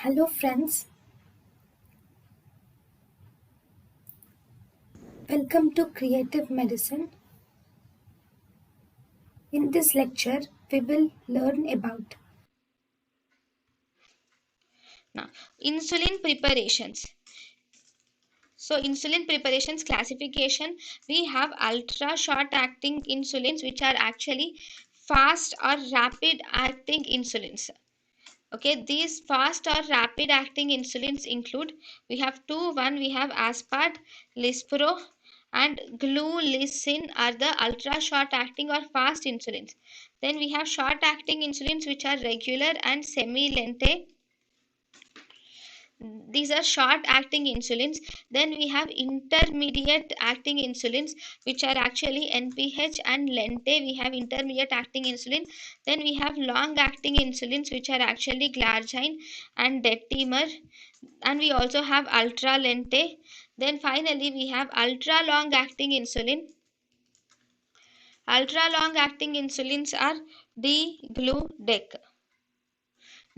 Hello friends, welcome to Creative Medicine. In this lecture, we will learn about Now, insulin preparations. So, insulin preparations classification, we have ultra short acting insulins, which are actually fast or rapid acting insulins. Okay, these fast or rapid acting insulins include, we have one we have aspart, lispro, and glulisin are the ultra short acting or fast insulins. Then we have short acting insulins, which are regular and semi lente. These are short acting insulins. Then we have intermediate acting insulins, which are actually NPH and lente. We have intermediate acting insulin. Then we have long acting insulins, which are actually glargine and detimer. And we also have ultra lente. Then finally we have ultra long acting insulin. Ultra long acting insulins are D-gludec.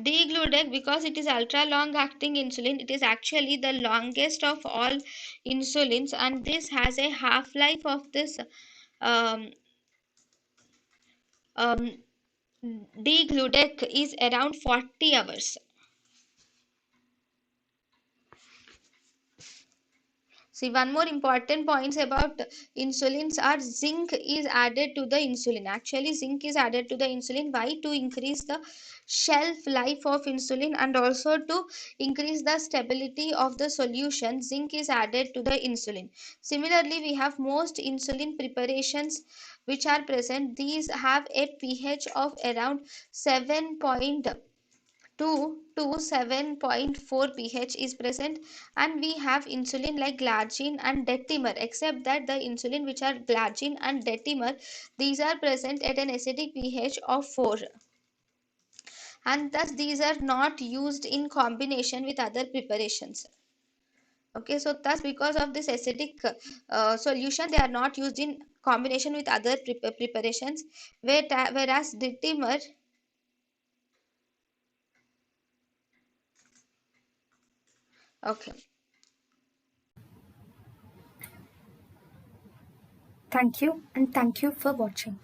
D-gludec, because it is ultra long acting insulin, it is actually the longest of all insulins, and this has a half life of this um, um, D-gludec is around 40 hours. See, one more important points about insulins are zinc is added to the insulin. Actually, zinc is added to the insulin. Why? To increase the shelf life of insulin and also to increase the stability of the solution. Zinc is added to the insulin. Similarly, we have most insulin preparations which are present. These have a pH of around 7.2 to 7.4 pH is present, and we have insulin like glargine and detimer, except that the insulin which are glargine and detimer, these are present at an acidic pH of 4, and thus these are not used in combination with other preparations. Okay, so thus because of this acidic solution, they are not used in combination with other preparations, whereas detimer. Okay. thank you and thank you for watching.